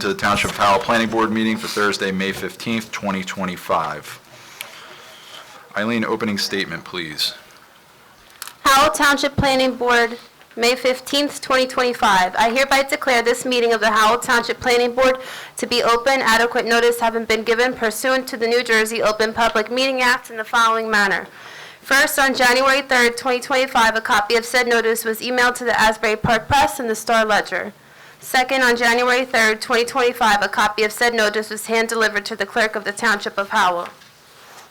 to the Township of Howell Planning Board meeting for Thursday, May 15th, 2025. Eileen, opening statement, please. Howell Township Planning Board, May 15th, 2025. I hereby declare this meeting of the Howell Township Planning Board to be open, adequate notice having been given pursuant to the New Jersey Open Public Meeting Act in the following manner. First, on January 3rd, 2025, a copy of said notice was emailed to the Asbury Park Press and the Star Ledger. Second, on January 3rd, 2025, a copy of said notice was hand-delivered to the clerk of the Township of Howell.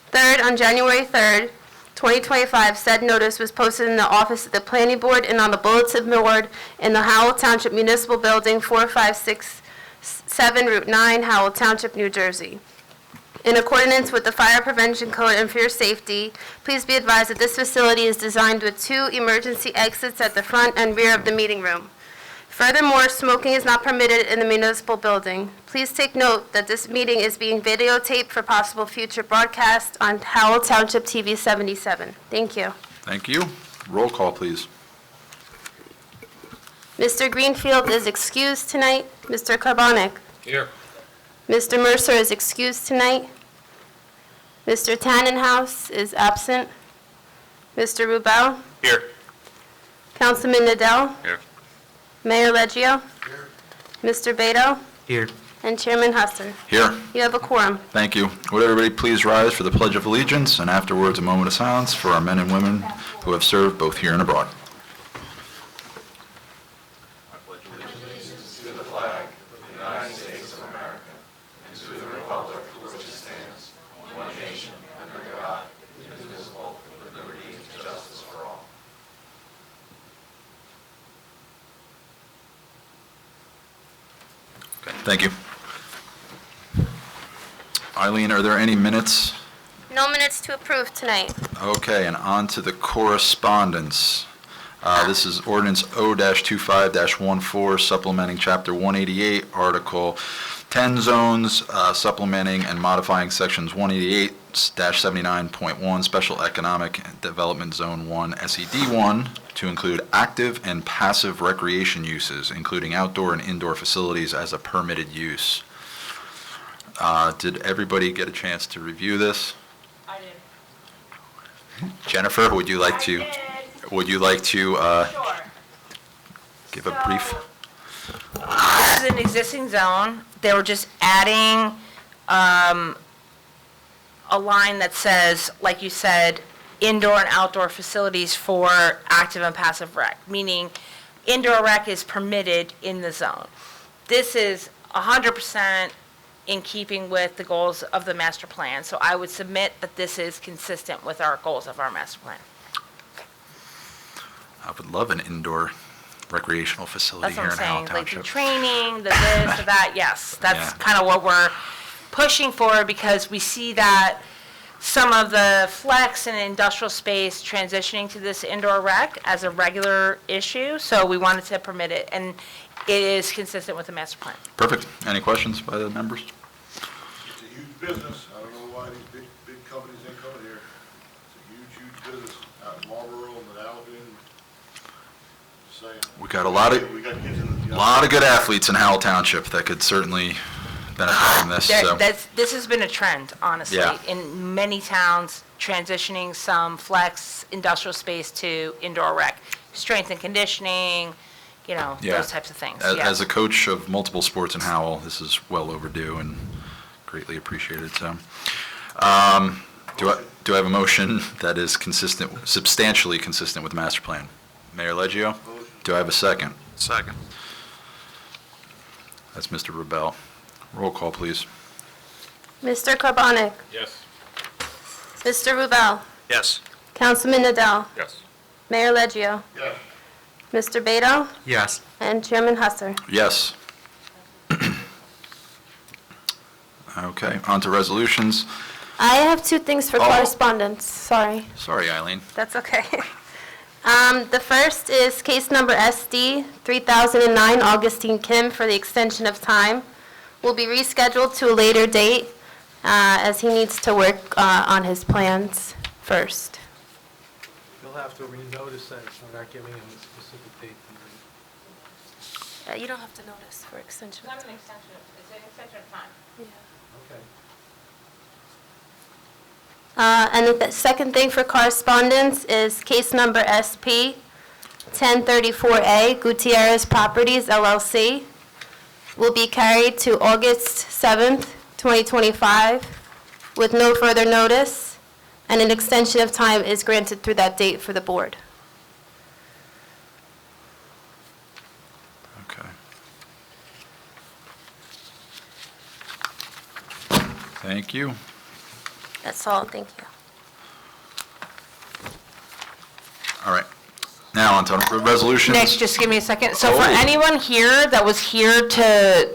Third, on January 3rd, 2025, said notice was posted in the office of the Planning Board and on the bulletin board in the Howell Township Municipal Building, 4567 Route 9, Howell Township, New Jersey. In accordance with the Fire Prevention Code and for your safety, please be advised that this facility is designed with 2 emergency exits at the front and rear of the meeting room. Furthermore, smoking is not permitted in the municipal building. Please take note that this meeting is being videotaped for possible future broadcast on Howell Township TV 77. Thank you. Thank you. Roll call, please. Mr. Greenfield is excused tonight. Mr. Carbonic. Here. Mr. Mercer is excused tonight. Mr. Tannenhouse is absent. Mr. Rubel. Here. Councilman Nadell. Here. Mayor Leggio. Here. Mr. Beto. Here. And Chairman Husser. Here. You have a quorum. Thank you. Would everybody please rise for the Pledge of Allegiance and afterwards a moment of silence for our men and women who have served both here and abroad. Thank you. Eileen, are there any minutes? No minutes to approve tonight. Okay, and on to the correspondence. This is ordinance O-25-14, supplementing Chapter 188, Article 10 zones, supplementing and modifying Sections 188-79.1, Special Economic Development Zone 1, SED 1, to include active and passive recreation uses, including outdoor and indoor facilities as a permitted use. Did everybody get a chance to review this? I did. Jennifer, would you like to? I did. Would you like to Sure. give a brief? This is an existing zone. They were just adding a line that says, like you said, indoor and outdoor facilities for active and passive rec, meaning indoor rec is permitted in the zone. This is 100% in keeping with the goals of the master plan. So I would submit that this is consistent with our goals of our master plan. I would love an indoor recreational facility That's what here I'm in Howell saying, like the Township. training, the this, the that, yes. That's Yeah. kind of what we're pushing for, because we see that some of the flex and industrial space transitioning to this indoor rec as a regular issue, so we wanted to permit it, and it is consistent with the master plan. Perfect. Any questions by the members? It's a huge business. I don't know why these big companies ain't coming here. It's a huge business out in Marlboro and Albion. Just saying. We got a lot of good athletes in Howell Township that could certainly benefit from this. So. This has been a trend, honestly, Yeah. in many towns, transitioning some flex industrial space to indoor rec, strength and conditioning, you know, Yeah. those types of things. As, yes. as a coach of multiple sports in Howell, this is well overdue and greatly appreciated. So, do I have a motion that is consistent, substantially consistent with the master plan? Mayor Leggio? Do I have a second? Second. That's Mr. Rubel. Roll call, please. Mr. Carbonic. Yes. Mr. Rubel. Yes. Councilman Nadell. Yes. Mayor Leggio. Yes. Mr. Beto. Yes. And Chairman Husser. Yes. Okay, on to resolutions. I have 2 things for Oh. correspondence. Sorry. Sorry, Eileen. That's okay. The first is case number SD 3009, Augustine Kim, for the extension of time. Will be rescheduled to a later date as he needs to work on his plans first. You'll have to renotice that, so we're not giving him a specific date tonight. You don't have to notice for extension. It's an extension of time. Okay. And the second thing for correspondence is case number SP 1034A, Gutierrez Properties LLC, will be carried to August 7th, 2025, with no further notice, and an extension of time is granted through that date for the board. Okay. Thank you. That's all, thank you. All right. Now on to resolutions. Nick, just give me a second. So for Oh. anyone here that was here to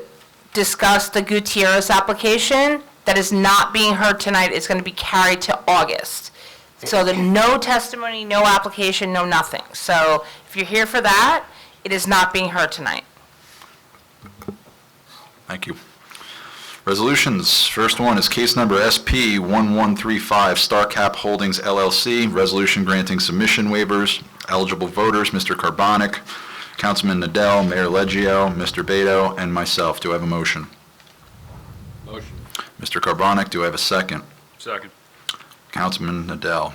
discuss the Gutierrez application, that is not being heard tonight, is going to be carried to August. So the no testimony, no application, no nothing. So if you're here for that, it is not being heard tonight. Thank you. Resolutions. First one is case number SP 1135, StarCap Holdings LLC, resolution granting submission waivers. Eligible voters, Mr. Carbonic, Councilman Nadell, Mayor Leggio, Mr. Beto, and myself. Do I have a motion? Motion. Mr. Carbonic, do I have a second? Second. Councilman Nadell.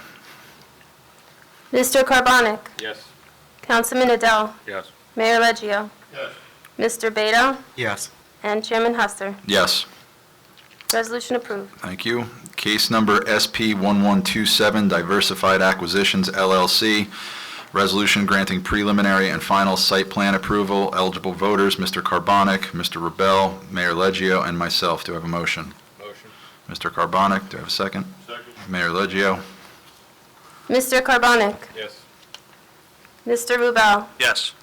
Mr. Carbonic, Yes. Councilman Adele, Yes. Mayor Leggio, Yes. Mr. Beto, Yes. and Chairman Husser. Yes. Resolution approved. Thank you. Case number SP 1127, Diversified Acquisitions LLC, resolution granting preliminary and final site plan approval. Eligible voters, Mr. Carbonic, Mr. Rebel, Mayor Leggio, and myself. Do I have a motion? Motion. Mr. Carbonic, do I have a second? Second. Mayor Leggio? Mr. Carbonic, Yes. Mr. Rubel, Yes.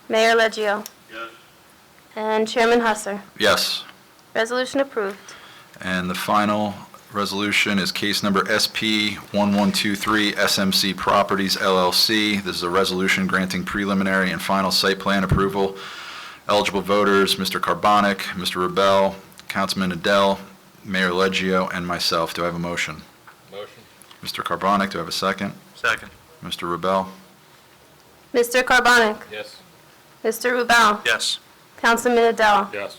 Mayor Leggio, Yes. and Chairman Husser. Yes. Resolution approved. And the final resolution is case number SP 1123, SMC Properties LLC. This is a resolution granting preliminary and final site plan approval. Eligible voters, Mr. Carbonic, Mr. Rebel, Councilman Adele, Mayor Leggio, and myself. Do I have a motion? Motion. Mr. Carbonic, do I have a second? Second. Mr. Rebel? Mr. Carbonic, Yes. Mr. Rubel, Yes. Councilman Adele, Yes.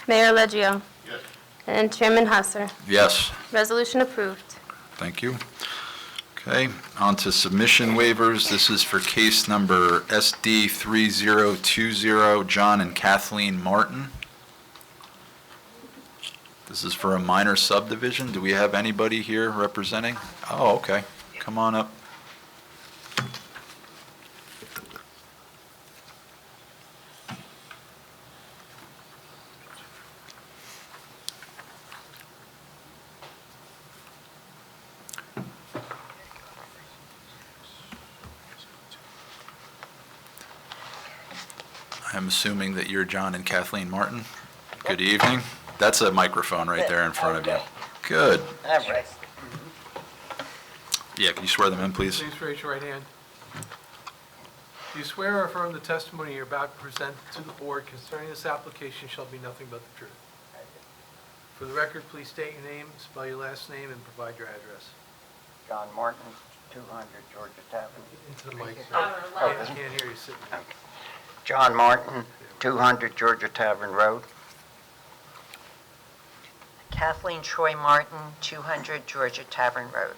Mayor Leggio, Yes. and Chairman Husser. Yes. Resolution approved. Thank you. Okay, on to submission waivers. This is for case number SD 3020, John and Kathleen Martin. This is for a minor subdivision. Do we have anybody here representing? Oh, okay. Come on up. I'm assuming that you're John and Kathleen Martin. Good evening. That's a microphone right there in front of you. Good. All right. Yeah, can you swear them in, please? Please raise your right hand. Do you swear or affirm the testimony you're about to present to the board concerning this application shall be nothing but the truth? For the record, please state your name, spell your last name, and provide your address. John Martin, 200 Georgia Tavern. Into the mic, sir. I can't hear you sitting there. John Martin, 200 Georgia Tavern Road. Kathleen Troy Martin, 200 Georgia Tavern Road.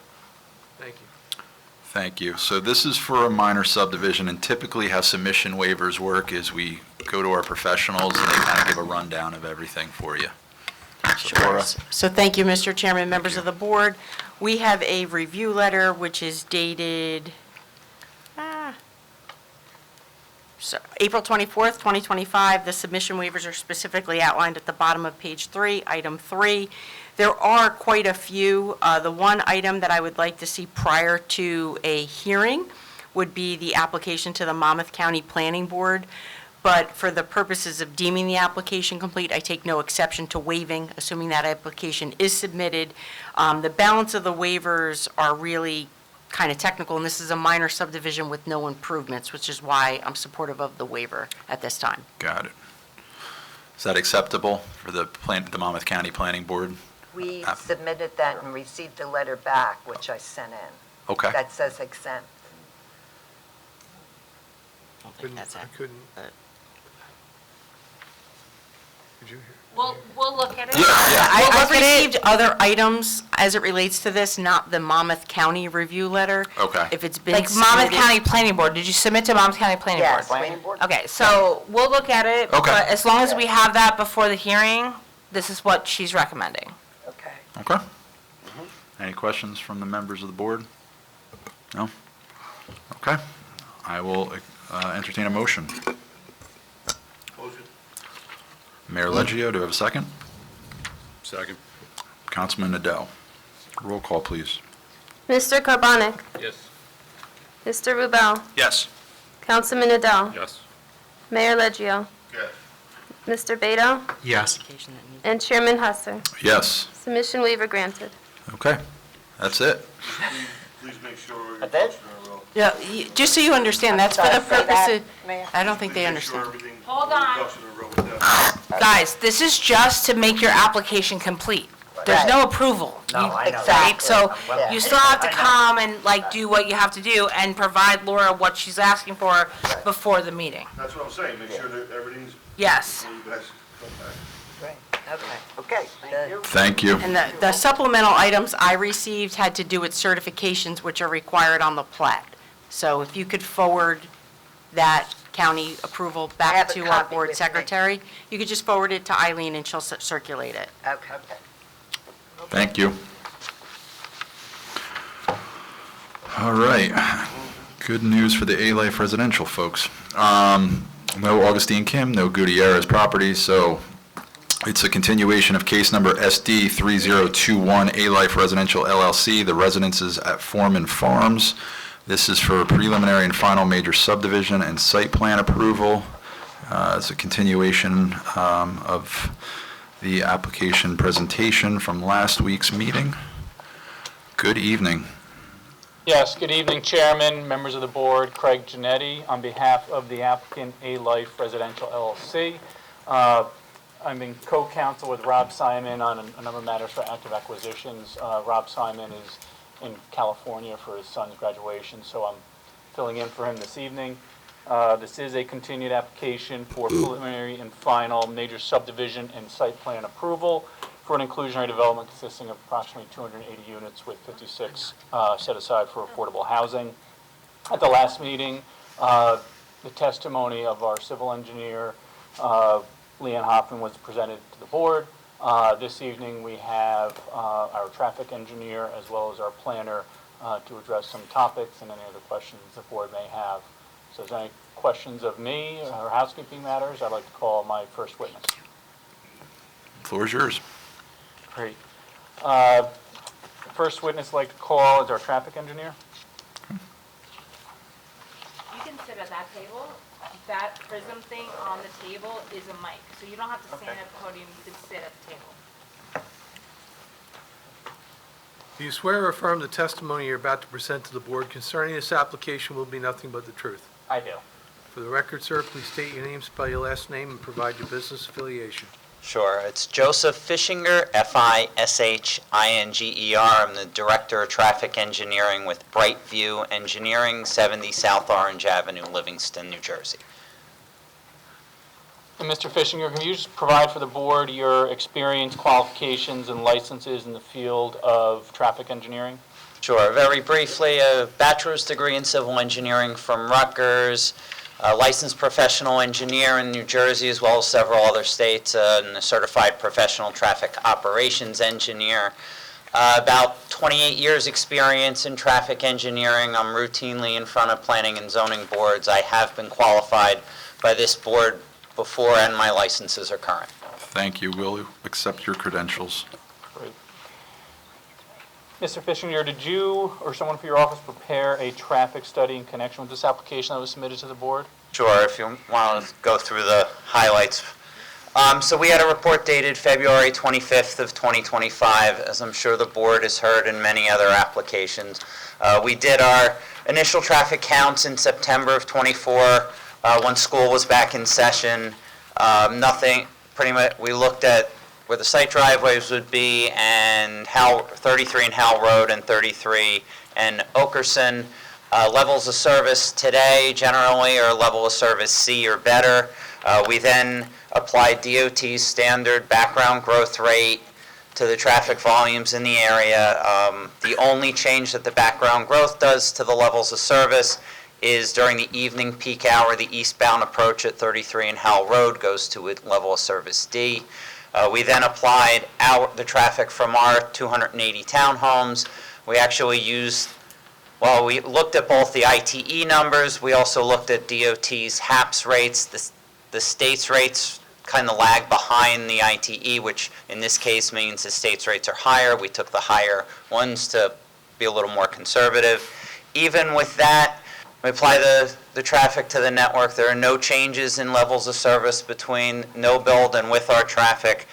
Thank you. Thank you. So this is for a minor subdivision, and typically how submission waivers work is we go to our professionals and they kind of give a rundown of everything for you. So Laura? So thank you, Mr. Chairman, members of the board. We have a review letter which is dated April 24th, 2025. The submission waivers are specifically outlined at the bottom of page 3, item 3. There are quite a few. The one item that I would like to see prior to a hearing would be the application to the Monmouth County Planning Board. But for the purposes of deeming the application complete, I take no exception to waiving, assuming that application is submitted. The balance of the waivers are really kind of technical, and this is a minor subdivision with no improvements, which is why I'm supportive of the waiver at this time. Got it. Is that acceptable for the Monmouth County Planning Board? We submitted that and received a letter back, which I sent in, Okay. that says exempt. I think that's it. I couldn't. Did you hear? We'll look at it. I've received other items as it relates to this, not the Monmouth County review letter. Okay. If it's been Like Monmouth submitted- County Planning Board, did you submit to Monmouth County Planning Board? Yes. Planning board? Okay, so we'll look at it. Okay. But as long as we have that before the hearing, this is what she's recommending. Okay. Okay. Any questions from the members of the board? No? Okay. I will entertain a motion. Motion. Mayor Leggio, do I have a second? Second. Councilman Adele. Roll call, please. Mr. Carbonek? Yes. Mr. Rubel? Yes. Councilman Adele? Yes. Mayor Leggio? Yes. Mr. Beto? Yes. And Chairman Husser. Yes. Submission waiver granted. Okay. That's it. Please make sure. That's it? Yeah, just so you understand, that's for the Sorry, say purpose that, of, Mayor. I don't think they understand. Hold on. Guys, this is just to make your application complete. There's no approval. No, I know. Right? So Yeah. you still have to come and like do what you have to do and provide Laura what she's asking for before the meeting. That's what I'm saying, make sure that everything's, Yes. you guys come back. Right, okay. Okay, thank you. Thank you. And the supplemental items I received had to do with certifications which are required on the plat. So if you could forward that county approval I have back a to our copy board with me. secretary, you could just forward it to Eileen and she'll circulate it. Okay. Thank you. All right. Good news for the A-Life residential folks. No Augustine Kim, no Gutierrez properties, so it's a continuation of case number SD 3021, A-Life Residential LLC, the residences at Foreman Farms. This is for preliminary and final major subdivision and site plan approval. It's a continuation of the application presentation from last week's meeting. Good evening. Yes, good evening, Chairman, members of the board, Craig Genetti, on behalf of the applicant A-Life Residential LLC. I'm in co-counsel with Rob Simon on a number of matters for active acquisitions. Rob Simon is in California for his son's graduation, so I'm filling in for him this evening. This is a continued application for preliminary and final major subdivision and site plan approval for an inclusionary development consisting of approximately 280 units with 56 set aside for affordable housing. At the last meeting, the testimony of our civil engineer, Leanne Hoffman, was presented to the board. This evening, we have our traffic engineer as well as our planner to address some topics and any other questions the board may have. So if there's any questions of me or housekeeping matters, I'd like to call my first witness. Floor is yours. Great. First witness I'd like to call is our traffic engineer. You can sit at that table. That prism thing on the table is a mic, so you don't have to stand at the podium, you can sit at the table. Do you swear or affirm the testimony you're about to present to the board concerning this application will be nothing but the truth? I do. For the record, sir, please state your name, spell your last name, and provide your business affiliation. Sure. It's Joseph Fishinger, Fishinger. I'm the Director of Traffic Engineering with Brightview Engineering, 70 South Orange Avenue, Livingston, New Jersey. And Mr. Fishinger, can you just provide for the board your experience, qualifications, and licenses in the field of traffic engineering? Sure. Very briefly, a bachelor's degree in civil engineering from Rutgers, a licensed professional engineer in New Jersey as well as several other states, and a certified professional traffic operations engineer. About 28 years experience in traffic engineering. I'm routinely in front of planning and zoning boards. I have been qualified by this board before, and my licenses are current. Thank you. Will you accept your credentials? Great. Mr. Fishinger, did you or someone from your office prepare a traffic study in connection with this application that was submitted to the board? Sure, if you want to go through the highlights. So we had a report dated February 25th of 2025, as I'm sure the board has heard in many other applications. We did our initial traffic counts in September of 24, when school was back in session. Pretty much, we looked at where the site driveways would be and 33 and Howell Road and 33 and Okerson. Levels of service today generally are level of service C or better. We then applied DOT's standard background growth rate to the traffic volumes in the area. The only change that the background growth does to the levels of service is during the evening peak hour, the eastbound approach at 33 and Howell Road goes to a level of service D. We then applied the traffic from our 280 townhomes. We actually used, well, we looked at both the ITE numbers, we also looked at DOT's HAPS rates. The state's rates kind of lag behind the ITE, which in this case means the state's rates are higher. We took the higher ones to be a little more conservative. Even with that, we apply the traffic to the network. There are no changes in levels of service between no build and with our traffic.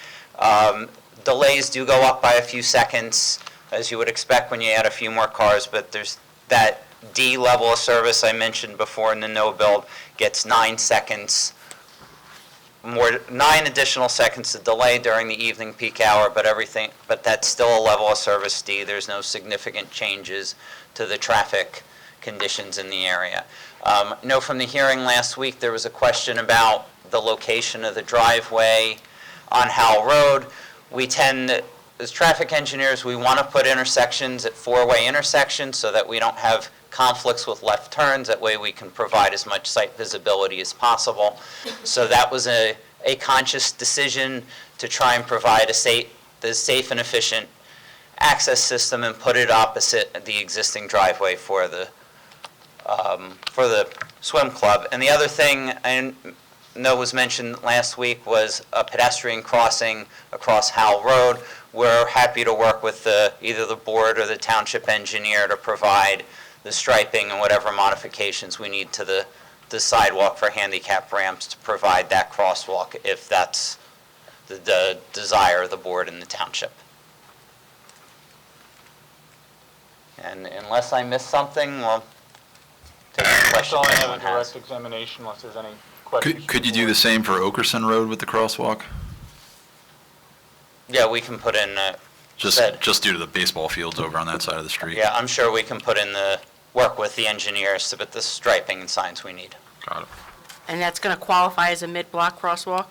Delays do go up by a few seconds, as you would expect when you add a few more cars, but there's that D level of service I mentioned before in the no build gets 9 seconds, 9 additional seconds of delay during the evening peak hour, but that's still a level of service D. There's no significant changes to the traffic conditions in the area. I know from the hearing last week there was a question about the location of the driveway on Howell Road. We tend, as traffic engineers, we want to put intersections at 4-way intersections so that we don't have conflicts with left turns. That way we can provide as much site visibility as possible. So that was a conscious decision to try and provide the safe and efficient access system and put it opposite the existing driveway for the swim club. And the other thing I know was mentioned last week was a pedestrian crossing across Howell Road. We're happy to work with either the board or the township engineer to provide the striping and whatever modifications we need to the sidewalk for handicap ramps to provide that crosswalk if that's the desire of the board and the township. And unless I missed something, we'll take any That's questions all I have anyone a has. direct examination unless there's any questions. Could you do the same for Okerson Road with the crosswalk? Yeah, we can put in, Just due to the baseball fields over on that side of the street? yeah, I'm sure we can put in work with the engineers to put the striping and signs we need. Got it. And that's going to qualify as a mid-block crosswalk?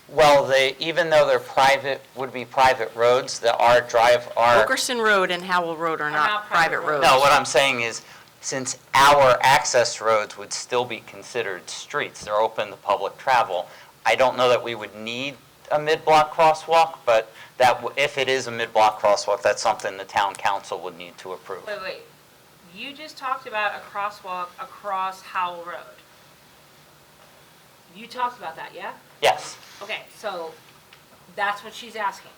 Well, even though they're would be private roads, our Okerson Road and Howell Road are not private roads. no, what I'm saying is, since our access roads would still be considered streets, they're open to public travel, I don't know that we would need a mid-block crosswalk, but if it is a mid-block crosswalk, that's something the town council would need to approve. Wait. You just talked about a crosswalk across Howell Road. You talked about that, yeah? Yes. Okay, so that's what she's asking.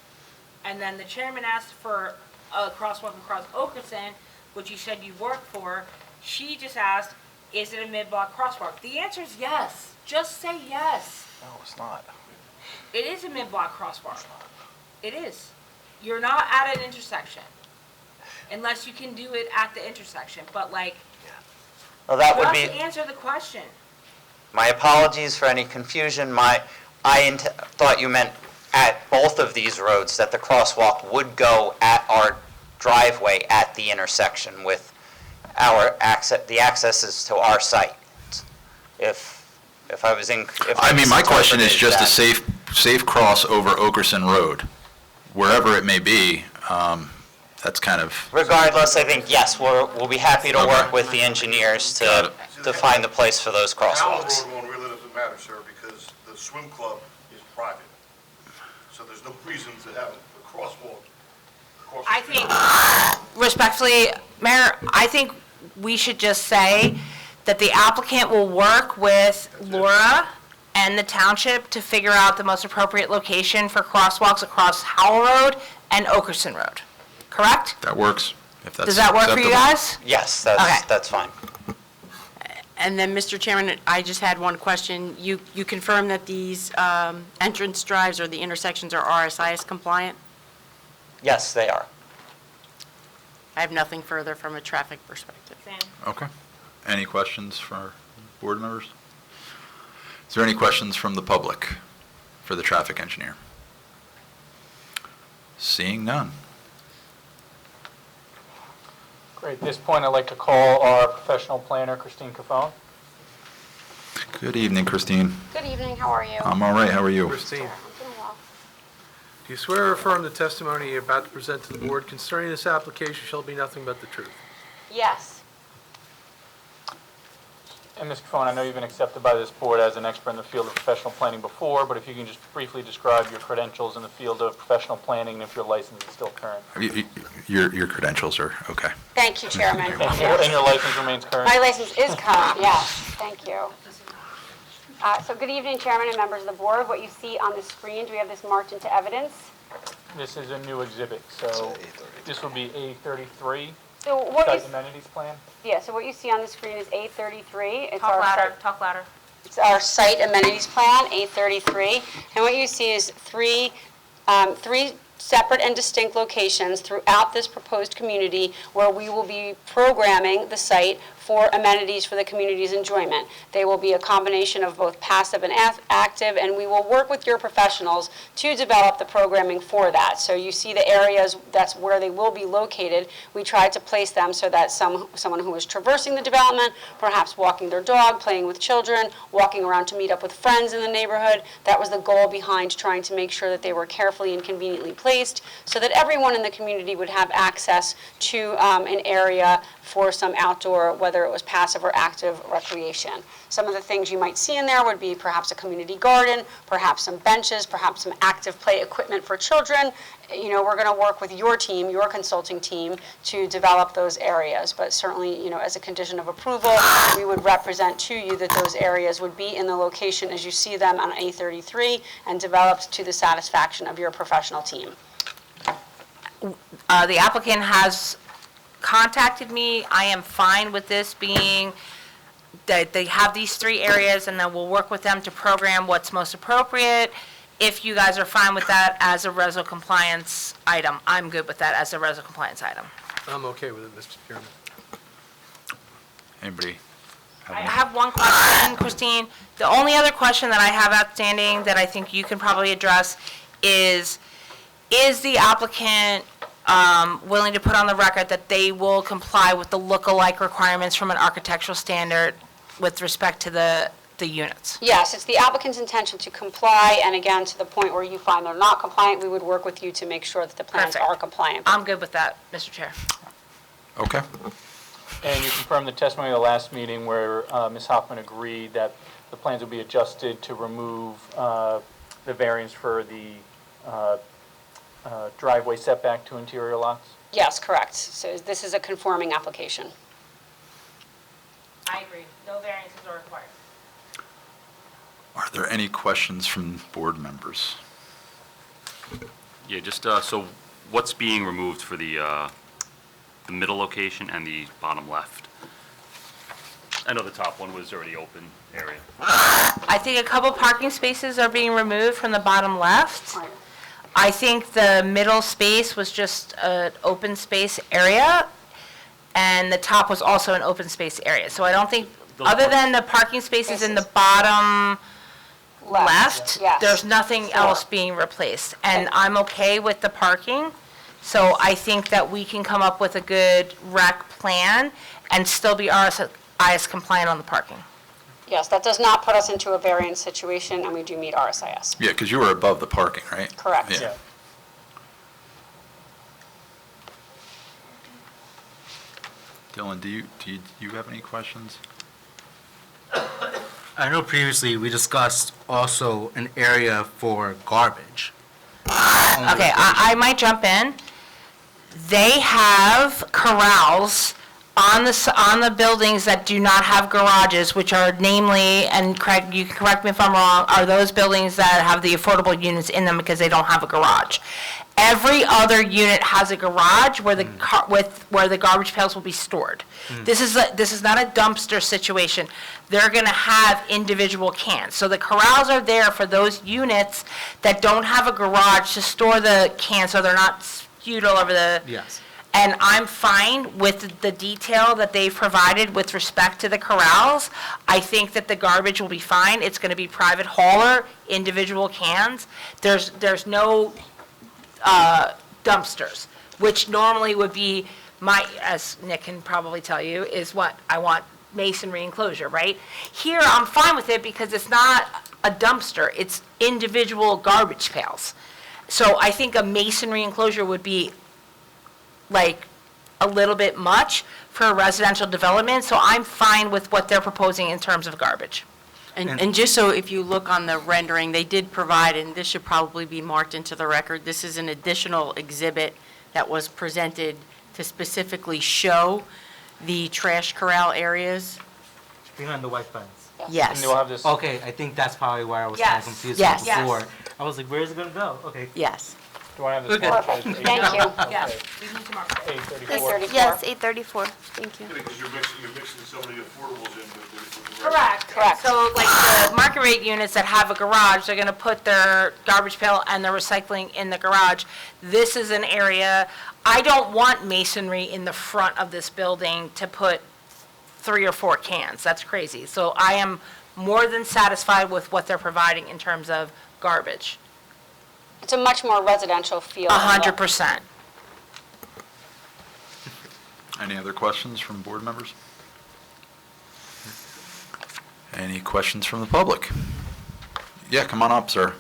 And then the chairman asked for a crosswalk across Okerson, which you said you worked for. She just asked, is it a mid-block crosswalk? The answer is yes. Just say yes. No, it's not. It is a mid-block crosswalk. It is. You're not at an intersection unless you can do it at the intersection. But Well, that you would have be, to answer the question. my apologies for any confusion. I thought you meant at both of these roads that the crosswalk would go at our driveway at the intersection with the accesses to our site. If I was in, I mean, my question is misinterpreted just a that. safe cross over Okerson Road, wherever it may be. That's kind of, Regardless, I think, yes, we'll be happy to Okay. work with the engineers Got to find the place for those Howell crosswalks. Road one really doesn't matter, sir, because the swim club is private. So there's no reason to have a crosswalk across the I street. think, respectfully, Mayor, I think we should just say that the applicant will work with Laura and the township to figure out the most appropriate location for crosswalks across Howell Road and Okerson Road. Correct? that works. If that's Does that work for you acceptable. guys? Yes, Okay. that's fine. And then, Mr. Chairman, I just had one question. You confirm that these entrance drives or the intersections are RSIS compliant? Yes, they are. I have nothing further from a traffic perspective. Okay. Any questions for board members? Is there any questions from the public for the traffic engineer? Seeing none. Great. At this point, I'd like to call our professional planner, Christine Cafone. Good evening, Christine. Good evening, how are you? I'm all right, how are you? Christine, I'm doing well. do you swear or affirm the testimony you're about to present to the board concerning this application shall be nothing but the truth? Yes. And Mr. Cofone, I know you've been accepted by this board as an expert in the field of professional planning before, but if you can just briefly describe your credentials in the field of professional planning and if your license is still current. Your credentials are okay. Thank you, Chairman. And your license remains current? My license is current, yes, thank you. So good evening, Chairman and members of the board. What you see on the screen, do we have this marked into evidence? This is a new exhibit, so this will be A33, So what site you, amenities plan. yeah, so what you see on the screen is A33. It's Talk our louder, site- talk louder. It's our site amenities plan, A33. And what you see is three separate and distinct locations throughout this proposed community where we will be programming the site for amenities for the community's enjoyment. They will be a combination of both passive and active, and we will work with your professionals to develop the programming for that. So you see the areas, that's where they will be located. We tried to place them so that someone who is traversing the development, perhaps walking their dog, playing with children, walking around to meet up with friends in the neighborhood, that was the goal behind trying to make sure that they were carefully and conveniently placed so that everyone in the community would have access to an area for some outdoor, whether it was passive or active recreation. Some of the things you might see in there would be perhaps a community garden, perhaps some benches, perhaps some active play equipment for children. You know, we're going to work with your team, your consulting team, to develop those areas. But certainly, you know, as a condition of approval, we would represent to you that those areas would be in the location as you see them on A33 and developed to the satisfaction of your professional team. The applicant has contacted me. I am fine with this being, that they have these three areas, and then we'll work with them to program what's most appropriate. If you guys are fine with that as a RESO compliance item, I'm good with that as a RESO compliance item. I'm okay with it, Mr. Chairman. Anybody? I have one question, Christine. The only other question that I have outstanding that I think you can probably address is the applicant willing to put on the record that they will comply with the look-alike requirements from an architectural standard with respect to the units? Yes, it's the applicant's intention to comply, and again, to the point where you find they're not compliant, we would work with you to make sure that the plans Perfect. are compliant. I'm good with that, Mr. Chair. Okay. And you confirmed the testimony of the last meeting where Ms. Hoffman agreed that the plans will be adjusted to remove the variance for the driveway setback to interior lots? Yes, correct. So this is a conforming application. I agree. No variances are required. Are there any questions from board members? Yeah, just, so what's being removed for the middle location and the bottom left? I know the top one was already open area. I think a couple parking spaces are being removed from the bottom left. Right. I think the middle space was just an open space area, and the top was also an open space area. So I don't think, other than the parking spaces in the bottom left, yes. there's nothing else being replaced. And I'm okay with the parking, so I think that we can come up with a good rec plan and still be RSIS compliant on the parking. Yes, that does not put us into a variance situation, and we do meet RSIS. Yeah, because you were above the parking, right? Correct. Yeah. Dylan, do you have any questions? I know previously we discussed also an area for garbage. Okay, I might jump in. They have corrals on the buildings that do not have garages, which are namely, and Craig, you can correct me if I'm wrong, are those buildings that have the affordable units in them because they don't have a garage. Every other unit has a garage where the garbage pails will be stored. This is not a dumpster situation. They're going to have individual cans. So the corrals are there for those units that don't have a garage to store the cans, so they're not spewed all over the. Yes. And I'm fine with the detail that they've provided with respect to the corrals. I think that the garbage will be fine. It's going to be private hauler, individual cans. There's no dumpsters, which normally would be as Nick can probably tell you, is what I want masonry enclosure, right? Here, I'm fine with it because it's not a dumpster, it's individual garbage pails. So I think a masonry enclosure would be like a little bit much for a residential development, so I'm fine with what they're proposing in terms of garbage. And just so if you look on the rendering, they did provide, and this should probably be marked into the record, this is an additional exhibit that was presented to specifically show the trash corral areas. Behind the white fence. Yes. And you'll have this, Okay, I think that's probably where I was kind Yes. of confused Yes. before. I was like, where is it gonna go? Okay. Yes. do I have this marked as 8? Thank you. Yes. Okay. 834. 834. Yes, 834. Thank you. Because you're mixing some of the affordables in with the. Correct. So like the market rate units that have a garage, they're gonna put their garbage pail and their recycling in the garage. This is an area, I don't want masonry in the front of this building to put 3 or 4 cans. That's crazy. So I am more than satisfied with what they're providing in terms of garbage. It's a much more residential feel. 100%. Any other questions from board members? Any questions from the public? Yeah, come on up, sir.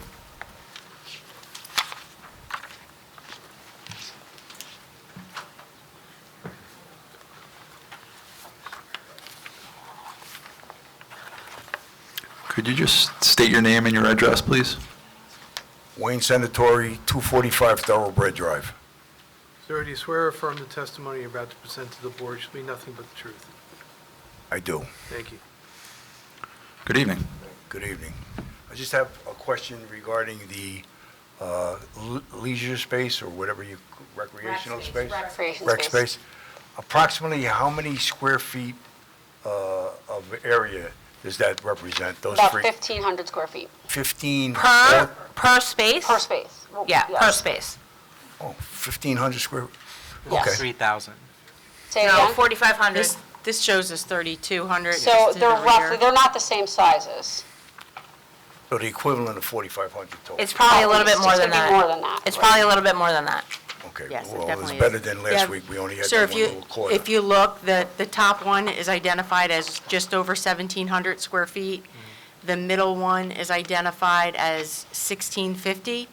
Could you just state your name and your address, please? Wayne Senatori, 245 Thoroughbred Drive. Sir, do you swear or affirm the testimony you're about to present to the board shall be nothing but the truth? I do. Thank you. Good evening. Good evening. I just have a question regarding the leisure space or whatever you, recreational space? Recreation Rec space. space. Approximately how many square feet of area does that represent? Those About three? 1,500 square feet 15? Per space? per space. Well, Yeah, per yes. space. Oh, 1,500 square? Yes. Okay. 3,000. Say it No, again? 4,500. This shows us 3,200. So just to they're the roughly, rear. they're not the same sizes. So the equivalent of 4,500 total? It's probably a little bit It's more than gonna that. be more than that. It's probably a little bit more than that. Okay, Yes, it well, it's definitely is. better than Yeah. last week. We only had Sir, that one little quarter. if you look, the top one is identified as just over 1,700 square feet. The middle one is identified as 1,650.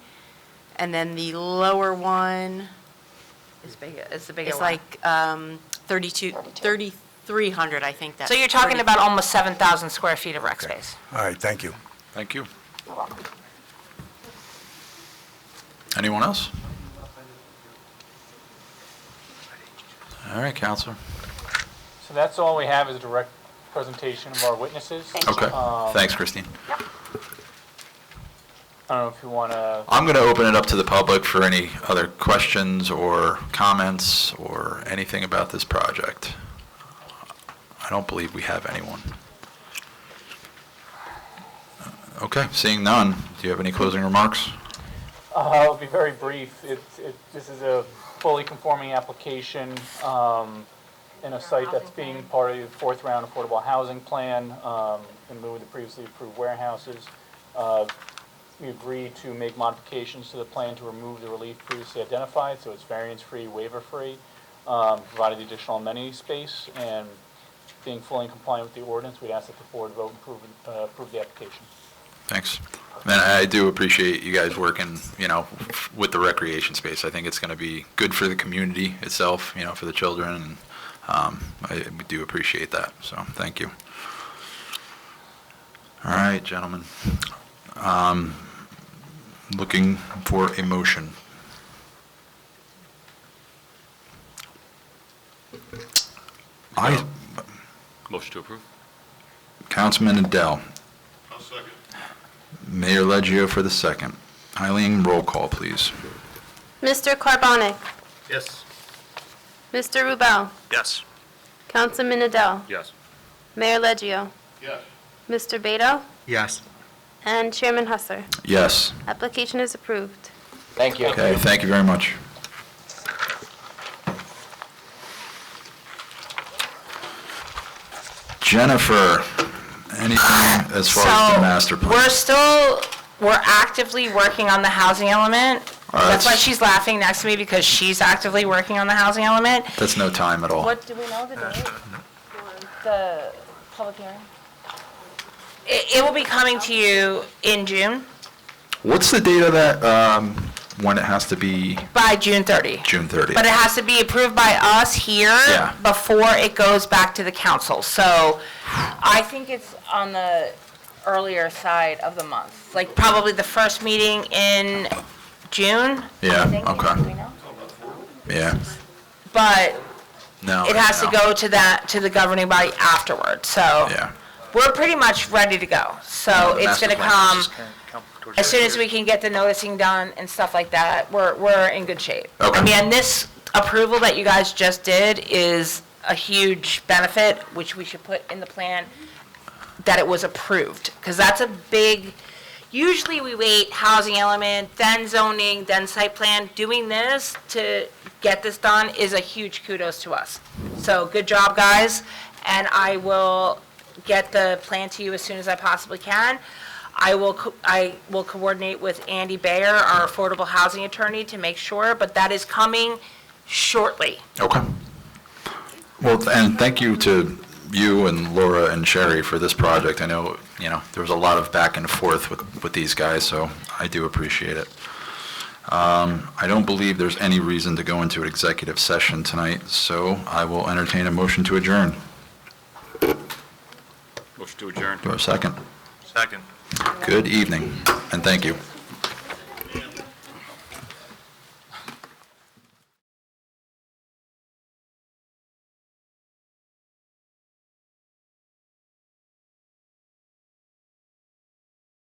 And then the lower one It's the bigger is one. like 3,300, I think that's. So you're talking about almost 7,000 square feet of rec space. All right, thank you. Thank you. Anyone else? All right, Counselor. So that's all we have is a direct presentation of our witnesses. Thank you. Okay, thanks, Christine. I don't know if you want to, I'm going to open it up to the public for any other questions or comments or anything about this project. I don't believe we have anyone. Okay, seeing none, do you have any closing remarks? I'll be very brief. This is a fully conforming application in a site that's being part of the 4th round affordable housing plan in lieu of the previously approved warehouses. We agreed to make modifications to the plan to remove the relief previously identified, so it's variance-free, waiver-free, provided the additional amenity space, and being fully compliant with the ordinance, we'd ask that the board vote and approve the application. Thanks. And I do appreciate you guys working, with the recreation space. I think it's going to be good for the community itself, for the children, and we do appreciate that, so thank you. All right, gentlemen. Looking for a motion. Motion to approve? Councilman Adele. I'll second. Mayor Leggio for the second. Eileen, roll call, please. Mr. Carbonic, Yes. Mr. Rubel, Yes. Councilman Adele, Yes. Mayor Leggio, Yes. Mr. Beto, Yes. and Chairman Husser. Yes. Application is approved. Thank you. Okay, thank you very much. Jennifer, anything as far as the master plan? We're actively working on the housing element. All right, That's why that's- she's laughing next to me, because she's actively working on the housing element. That's no time at all. What, do we know the date? The public hearing? It will be coming to you in June, What's the date of that, when it has to be by June 30. June 30th? But it has to be approved by us here Yeah. before it goes back to the council. So I think it's on the earlier side of the month, like probably the first meeting in June. Yeah, I think. okay. Do we know? Yeah. But No. it has to no. go to the governing body afterwards, so. Yeah. We're pretty much ready to go. So the it's master gonna plan come, is as soon as we can get the noticing done and stuff like that, we're in good shape. Okay. I mean, and this approval that you guys just did is a huge benefit, which we should put in the plan, that it was approved, because that's a big, usually we wait housing element, then zoning, then site plan. Doing this to get this done is a huge kudos to us. So good job, guys, and I will get the plan to you as soon as I possibly can. I will coordinate with Andy Bayer, our affordable housing attorney, to make sure, but that is coming shortly. Okay. Well, and thank you to you and Laura and Sherry for this project. I know, there was a lot of back and forth with these guys, so I do appreciate it. I don't believe there's any reason to go into an executive session tonight, so I will entertain a motion to adjourn. Motion to adjourn. Do I have a second? Second. Good evening, and thank you.